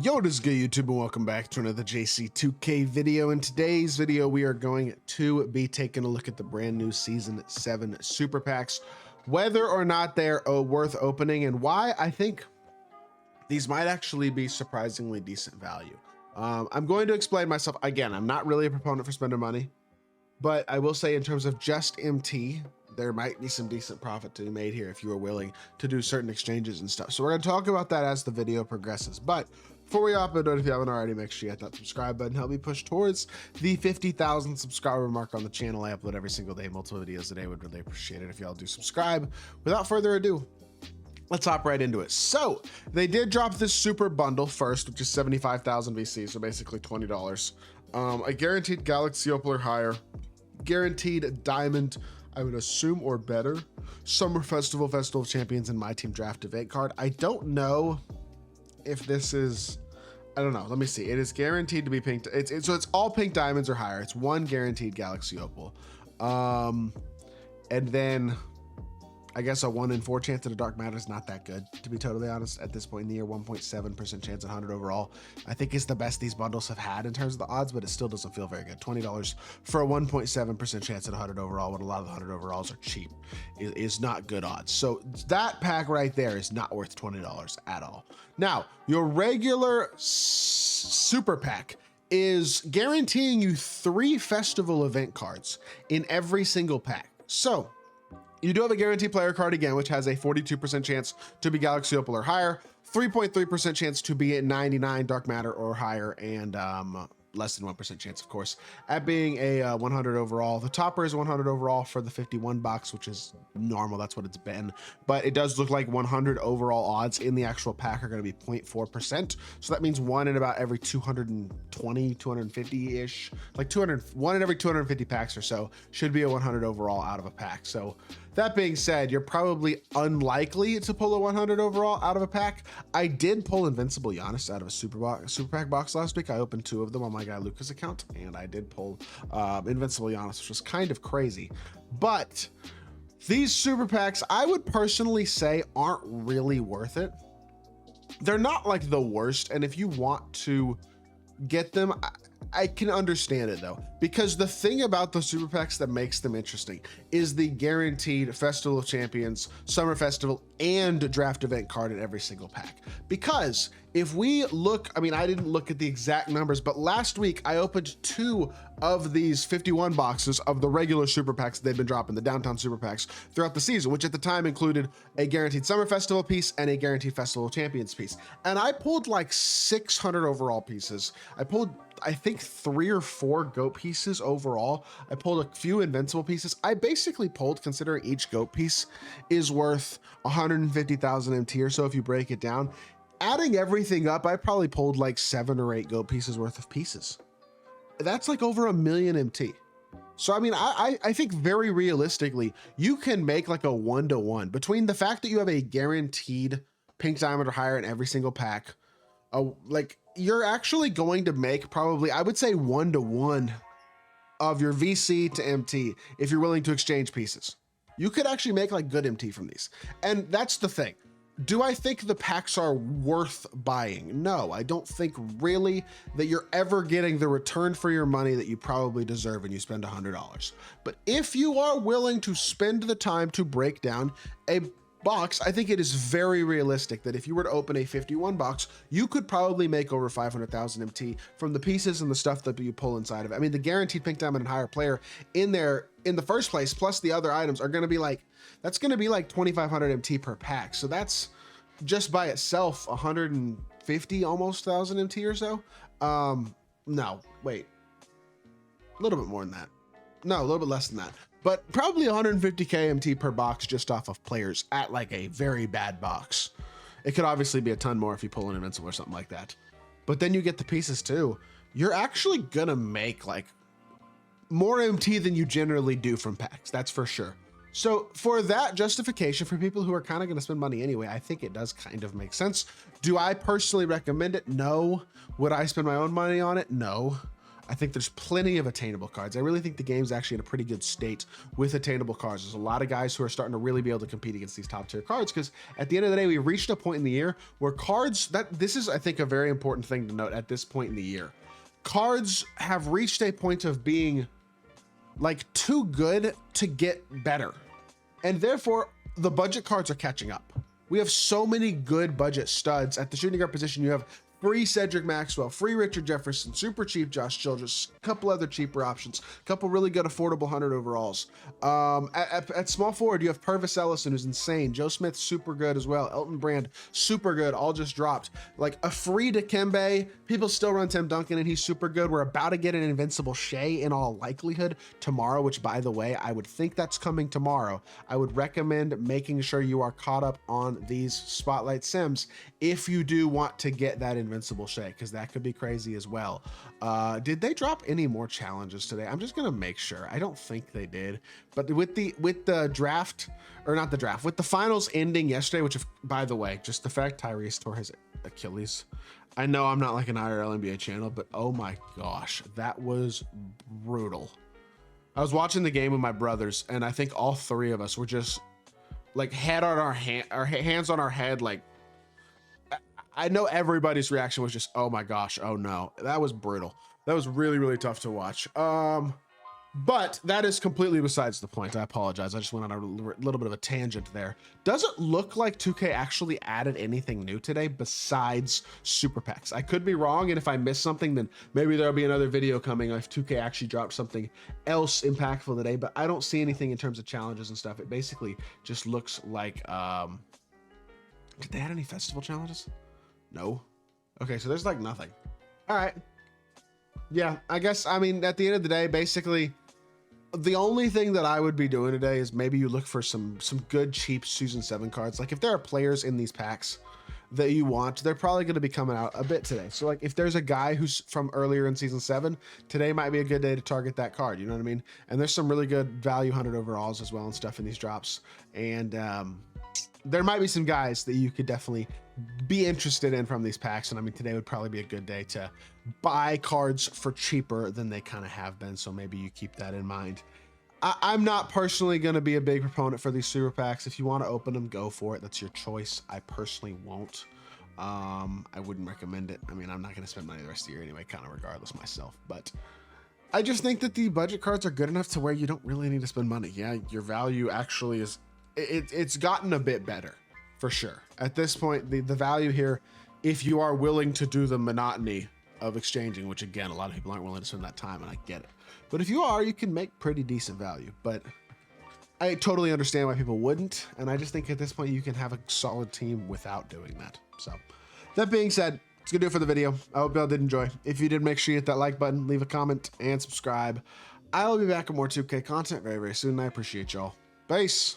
Yo, what is good, YouTube, and welcome back to another JC2K video. In today's video, we are going to be taking a look at the brand new Season 7 Super Packs, whether or not they're worth opening, and why I think these might actually be surprisingly decent value. I'm going to explain myself. Again, I'm not really a proponent for spending money, but I will say in terms of just MT, there might be some decent profit to be made here if you are willing to do certain exchanges and stuff. So we're going to talk about that as the video progresses. But before we hop into it, if you haven't already, make sure you hit that subscribe button. Help me push towards the 50,000 subscriber mark on the channel. I upload every single day, multiple videos a day. Would really appreciate it if y'all do subscribe. Without further ado, let's hop right into it. So they did drop this super bundle first, which is 75,000 VC, so basically $20. A guaranteed Galaxy Opal or higher, guaranteed Diamond, I would assume, or better, Summer Festival, Festival of Champions, and MyTEAM Draft Event card. I don't know if this is, I don't know. Let me see. It is guaranteed to be pink. So it's all pink diamonds or higher. It's one guaranteed Galaxy Opal. And then I guess a 1 in 4 chance at a dark matter is not that good, to be totally honest. At this point in the year, 1.7% chance at 100 overall, I think is the best these bundles have had in terms of the odds, but it still doesn't feel very good. $20 for a 1.7% chance at 100 overall, when a lot of the 100 overalls are cheap, is not good odds. So that pack right there is not worth $20 at all. Now, your regular super pack is guaranteeing you 3 festival event cards in every single pack. So you do have a guaranteed player card again, which has a 42% chance to be Galaxy Opal or higher, 3.3% chance to be at 99 dark matter or higher, and less than 1% chance, of course, at being a 100 overall. The topper is 100 overall for the 51 box, which is normal. That's what it's been. But it does look like 100 overall odds in the actual pack are going to be 0.4%. So that means one in about every 220, 250-ish, like 1 in every 250 packs or so should be a 100 overall out of a pack. So that being said, you're probably unlikely to pull a 100 overall out of a pack. I did pull Invincible Giannis out of a super pack box last week. I opened 2 of them on my guy Lucas account, and I did pull Invincible Giannis, which was kind of crazy. But these super packs, I would personally say, aren't really worth it. They're not like the worst, and if you want to get them, I can understand it though, because the thing about the super packs that makes them interesting is the guaranteed Festival of Champions, Summer Festival, and Draft Event card in every single pack. Because if we look, I mean, I didn't look at the exact numbers, but last week I opened 2 of these 51 boxes of the regular super packs they've been dropping, the downtown super packs throughout the season, which at the time included a guaranteed Summer Festival piece and a guaranteed Festival of Champions piece. And I pulled like 600 overall pieces. I pulled, I think, 3 or 4 GOAT pieces overall. I pulled a few Invincible pieces. I basically pulled, considering each GOAT piece is worth 150,000 MT or so if you break it down. Adding everything up, I probably pulled like 7 or 8 GOAT pieces worth of pieces. That's like over 1 million MT. So, I mean, I think very realistically, you can make like a 1-to-1 between the fact that you have a guaranteed pink diamond or higher in every single pack. Like, you're actually going to make probably, I would say, 1-to-1 of your VC to MT if you're willing to exchange pieces. You could actually make like good MT from these. And that's the thing. Do I think the packs are worth buying? No, I don't think really that you're ever getting the return for your money that you probably deserve when you spend $100. But if you are willing to spend the time to break down a box, I think it is very realistic that if you were to open a 51 box, you could probably make over 500,000 MT from the pieces and the stuff that you pull inside of it. I mean, the guaranteed pink diamond and higher player in there in the first place, plus the other items, are going to be like, that's going to be like 2,500 MT per pack. So that's just by itself 150 almost thousand MT or so. No, wait, a little bit more than that. No, a little bit less than that, but probably 150k MT per box just off of players at like a very bad box. It could obviously be a ton more if you pull an Invincible or something like that. But then you get the pieces too. You're actually gonna make like more MT than you generally do from packs, that's for sure. So for that justification, for people who are kind of going to spend money anyway, I think it does kind of make sense. Do I personally recommend it? No. Would I spend my own money on it? No. I think there's plenty of attainable cards. I really think the game's actually in a pretty good state with attainable cards. There's a lot of guys who are starting to really be able to compete against these top tier cards, because at the end of the day, we've reached a point in the year where cards, this is, I think, a very important thing to note at this point in the year. Cards have reached a point of being like too good to get better. And therefore, the budget cards are catching up. We have so many good budget studs. At the shooting guard position, you have free Cedric Maxwell, free Richard Jefferson, super cheap Josh Childress, a couple other cheaper options, a couple really good affordable 100 overalls. At small forward, you have Purvis Ellison, who's insane. Joe Smith, super good as well. Elton Brand, super good, all just dropped. Like a free Dikembe, people still run Tim Duncan and he's super good. We're about to get an invincible Shea in all likelihood tomorrow, which by the way, I would think that's coming tomorrow. I would recommend making sure you are caught up on these Spotlight Sims if you do want to get that invincible Shea, because that could be crazy as well. Did they drop any more challenges today? I'm just gonna make sure. I don't think they did, but with the draft, or not the draft, with the finals ending yesterday, which, if, by the way, just the fact Tyrese tore his Achilles. I know I'm not like an IRL NBA channel, but oh my gosh, that was brutal. I was watching the game with my brothers, and I think all three of us were just like head on our hands on our head, like, I know everybody's reaction was just, oh my gosh, oh no. That was brutal. That was really, really tough to watch. But that is completely besides the point. I apologize. I just went on a little bit of a tangent there. Does it look like 2K actually added anything new today besides super packs? I could be wrong, and if I missed something, then maybe there'll be another video coming if 2K actually dropped something else impactful today, but I don't see anything in terms of challenges and stuff. It basically just looks like, did they add any festival challenges? No. Okay, so there's like nothing. All right. Yeah, I guess, I mean, at the end of the day, basically, the only thing that I would be doing today is maybe you look for some good, cheap Season 7 cards. Like, if there are players in these packs that you want, they're probably going to be coming out a bit today. So, like, if there's a guy who's from earlier in Season 7, today might be a good day to target that card. You know what I mean? And there's some really good value 100 overalls as well and stuff in these drops. And, there might be some guys that you could definitely be interested in from these packs. And I mean, today would probably be a good day to buy cards for cheaper than they kind of have been. So maybe you keep that in mind. I'm not personally going to be a big proponent for these super packs. If you want to open them, go for it. That's your choice. I personally won't. I wouldn't recommend it. I mean, I'm not going to spend money the rest of the year anyway, kind of regardless myself, but I just think that the budget cards are good enough to where you don't really need to spend money. Yeah, your value actually is, it's gotten a bit better for sure. At this point, the value here, if you are willing to do the monotony of exchanging, which again, a lot of people aren't willing to spend that time, and I get it. But if you are, you can make pretty decent value. But I totally understand why people wouldn't. And I just think at this point, you can have a solid team without doing that. So that being said, it's gonna do it for the video. I hope y'all did enjoy. If you did, make sure you hit that like button, leave a comment, and subscribe. I will be back with more 2K content very, very soon. I appreciate y'all. Peace.